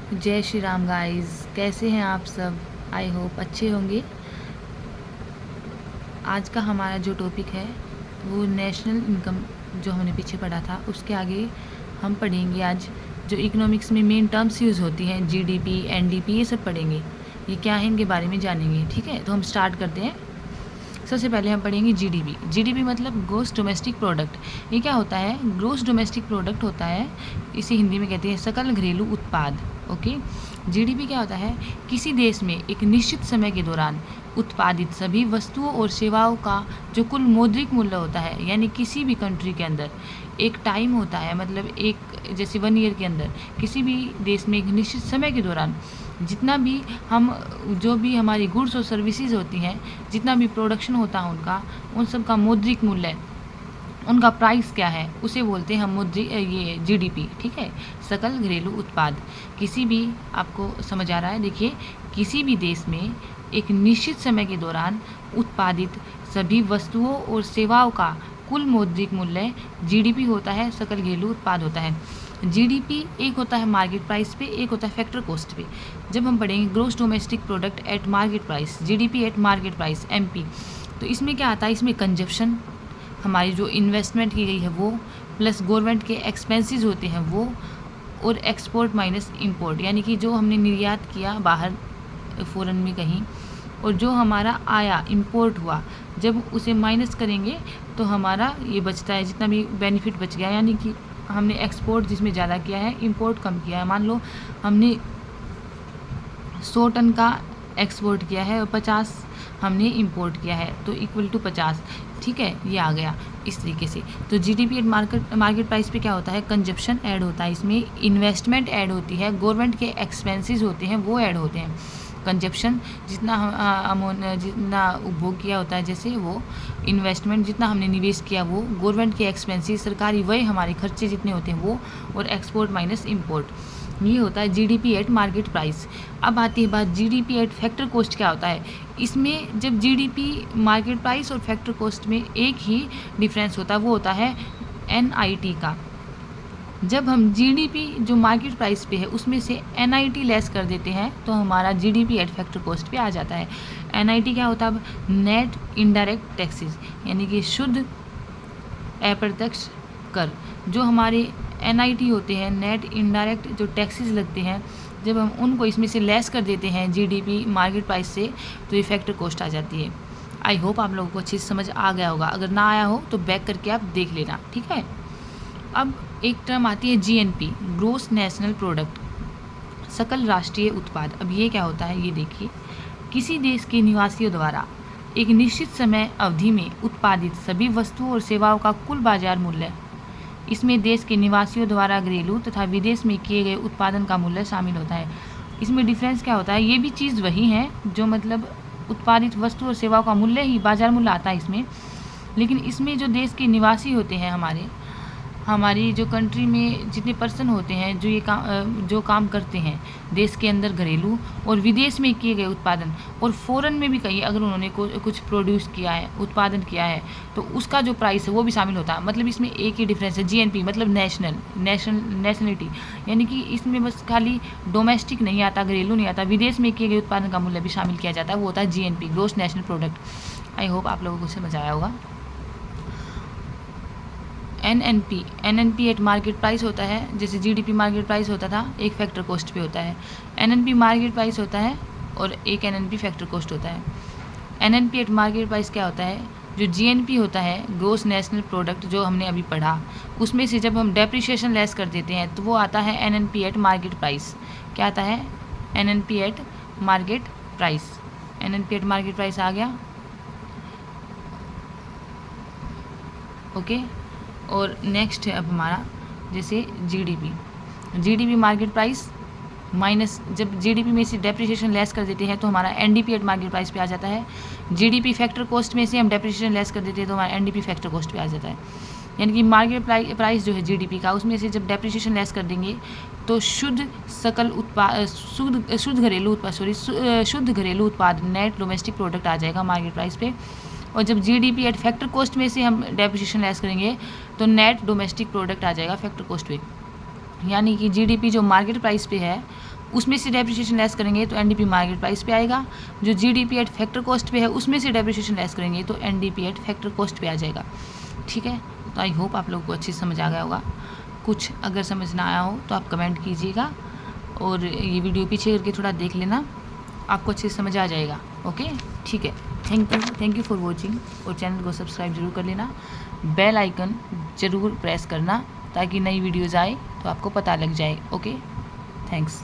जय श्री राम गाइस, कैसे हैं आप सब। आई होप अच्छे होंगे। आज का हमारा जो टॉपिक है वो नेशनल इनकम जो हमने पीछे पढ़ा था उसके आगे हम पढ़ेंगे। आज जो इकोनॉमिक्स में मेन टर्म्स यूज़ होती हैं जीडीपी, एनडीपी, ये सब पढ़ेंगे। ये क्या है इनके बारे में जानेंगे। ठीक है, तो हम स्टार्ट करते हैं। सबसे पहले हम पढ़ेंगे जीडीपी। जीडीपी मतलब ग्रोस डोमेस्टिक प्रोडक्ट। ये क्या होता है? ग्रोस डोमेस्टिक प्रोडक्ट होता है, इसे हिंदी में कहते हैं सकल घरेलू उत्पाद। ओके, जीडीपी क्या होता है? किसी देश में एक निश्चित समय के दौरान उत्पादित सभी वस्तुओं और सेवाओं का जो कुल मौद्रिक मूल्य होता है, यानी किसी भी कंट्री के अंदर एक टाइम होता है, मतलब एक जैसे 1 ईयर के अंदर किसी भी देश में एक निश्चित समय के दौरान जितना भी हम जो भी हमारी गुड्स और सर्विसेज होती हैं, जितना भी प्रोडक्शन होता है उनका, उन सब का मौद्रिक मूल्य, उनका प्राइस क्या है, उसे बोलते हैं हम ये जीडीपी। ठीक है, सकल घरेलू उत्पाद। किसी भी, आपको समझ आ रहा है? देखिए, किसी भी देश में एक निश्चित समय के दौरान उत्पादित सभी वस्तुओं और सेवाओं का कुल मौद्रिक मूल्य जीडीपी होता है, सकल घरेलू उत्पाद होता है। जीडीपी एक होता है मार्केट प्राइस पे, एक होता है फैक्टर कॉस्ट पे। जब हम पढ़ेंगे gross domestic product at market price, GDP at market price, MP, तो इसमें क्या आता है? इसमें कंजप्शन, हमारी जो इन्वेस्टमेंट की गई है वो, प्लस गवर्नमेंट के एक्सपेंसेस होते हैं वो, और एक्सपोर्ट माइनस इंपोर्ट, यानी कि जो हमने निर्यात किया बाहर फ़ॉरेन में कहीं, और जो हमारा आया इंपोर्ट हुआ, जब उसे माइनस करेंगे तो हमारा ये बचता है, जितना भी बेनिफिट बच गया, यानी कि हमने एक्सपोर्ट जिसमें ज़्यादा किया है, इंपोर्ट कम किया है। मान लो हमने 100 टन का एक्सपोर्ट किया है और 50 हमने इंपोर्ट किया है, तो इक्वल टू 50। ठीक है, ये आ गया इस तरीके से। तो जीडीपी एट मार्केट प्राइस पे क्या होता है? कंजप्शन ऐड होता है, इसमें इन्वेस्टमेंट ऐड होती है, गवर्नमेंट के एक्सपेंसेस होते हैं वो ऐड होते हैं। कंजप्शन जितना उपभोग किया होता है, जैसे वो इन्वेस्टमेंट जितना हमने निवेश किया वो, गवर्नमेंट के एक्सपेंसेस सरकारी वही हमारे खर्चे जितने होते हैं वो, और एक्सपोर्ट माइनस इंपोर्ट, ये होता है जीडीपी एट मार्केट प्राइस। अब आती है बात जीडीपी एट फैक्टर कॉस्ट क्या होता है। इसमें जब जीडीपी मार्केट प्राइस और फैक्टर कॉस्ट में एक ही डिफरेंस होता है, वो होता है एनआईटी का। जब हम जीडीपी जो मार्केट प्राइस पे है उसमें से एनआईटी लेस कर देते हैं तो हमारा जीडीपी एट फैक्टर कॉस्ट पे आ जाता है। एनआईटी क्या होता है? अब नेट इनडायरेक्ट टैक्सेस, यानी कि शुद्ध अप्रत्यक्ष कर। जो हमारे एनआईटी होते हैं, नेट इनडायरेक्ट जो टैक्सेस लगते हैं, जब हम उनको इसमें से लेस कर देते हैं जीडीपी मार्केट प्राइस से, तो ये फैक्टर कॉस्ट आ जाती है। आई होप आप लोगों को अच्छी से समझ आ गया होगा। अगर ना आया हो तो बैक करके आप देख लेना। ठीक है, अब एक टर्म आती है जीएनपी, ग्रोस नेशनल प्रोडक्ट, सकल राष्ट्रीय उत्पाद। अब ये क्या होता है? ये देखिए, किसी देश के निवासियों द्वारा एक निश्चित समय अवधि में उत्पादित सभी वस्तुओं और सेवाओं का कुल बाजार मूल्य। इसमें देश के निवासियों द्वारा घरेलू तथा विदेश में किए गए उत्पादन का मूल्य शामिल होता है। इसमें डिफरेंस क्या होता है? ये भी चीज़ वही है, जो मतलब उत्पादित वस्तु और सेवाओं का मूल्य ही बाजार मूल्य आता है इसमें, लेकिन इसमें जो देश के निवासी होते हैं, हमारी जो कंट्री में जितने पर्सन होते हैं जो काम करते हैं देश के अंदर घरेलू और विदेश में किए गए उत्पादन, और फ़ॉरेन में भी कहीं अगर उन्होंने कुछ प्रोड्यूस किया है, उत्पादन किया है, तो उसका जो प्राइस है वो भी शामिल होता है। मतलब इसमें एक ही डिफरेंस है, जीएनपी मतलब नेशनलिटी, यानी कि इसमें बस खाली डोमेस्टिक नहीं आता, घरेलू नहीं आता, विदेश में किए गए उत्पादन का मूल्य भी शामिल किया जाता है, वो होता है GNP, gross national product. I hope आप लोगों को समझ आया होगा। एनएनपी एट मार्केट प्राइस होता है, जैसे जीडीपी मार्केट प्राइस होता था, एक फैक्टर कॉस्ट पे होता है। एनएनपी मार्केट प्राइस होता है और एक एनएनपी फैक्टर कॉस्ट होता है। एनएनपी एट मार्केट प्राइस क्या होता है? जो जीएनपी होता है, ग्रोस नेशनल प्रोडक्ट, जो हमने अभी पढ़ा, उसमें से जब हम डेप्रिसिएशन लेस कर देते हैं तो वो आता है एनएनपी एट मार्केट प्राइस। क्या आता है? NNP at market price. NNP at market price आ गया। ओके, और नेक्स्ट है अब हमारा जैसे जीडीपी मार्केट प्राइस माइनस, जब जीडीपी में से डेप्रिसिएशन लेस कर देते हैं तो हमारा एनडीपी एट मार्केट प्राइस पे आ जाता है। जीडीपी फैक्टर कॉस्ट में से हम डेप्रिसिएशन लेस कर देते हैं तो हमारा एनडीपी फैक्टर कॉस्ट पे आ जाता है। यानी कि मार्केट प्राइस जो है जीडीपी का, उसमें से जब डेप्रिसिएशन लेस कर देंगे तो शुद्ध घरेलू उत्पाद नेट डोमेस्टिक प्रोडक्ट आ जाएगा मार्केट प्राइस पे। और जब जीडीपी एट फैक्टर कॉस्ट में से हम डेप्रिसिएशन लेस करेंगे तो नेट डोमेस्टिक प्रोडक्ट आ जाएगा फैक्टर कॉस्ट पे। यानी कि जीडीपी जो मार्केट प्राइस पे है उसमें से डेप्रिसिएशन लेस करेंगे तो एनडीपी मार्केट प्राइस पे आएगा। जो जीडीपी एट फैक्टर कॉस्ट पे है उसमें से डेप्रिसिएशन लेस करेंगे तो एनडीपी एट फैक्टर कॉस्ट पे आ जाएगा। ठीक है, तो आई होप आप लोगों को अच्छी समझ आ गया होगा। कुछ अगर समझ ना आया हो तो आप कमेंट कीजिएगा और ये वीडियो पीछे करके थोड़ा देख लेना, आपको अच्छे से समझ आ जाएगा। ओके, ठीक है, थैंक यू फॉर वॉचिंग। और चैनल को सब्सक्राइब जरूर कर लेना, बेल आइकन ज़रूर प्रेस करना ताकि नई वीडियोज़ आए तो आपको पता लग जाए। Okay, thanks.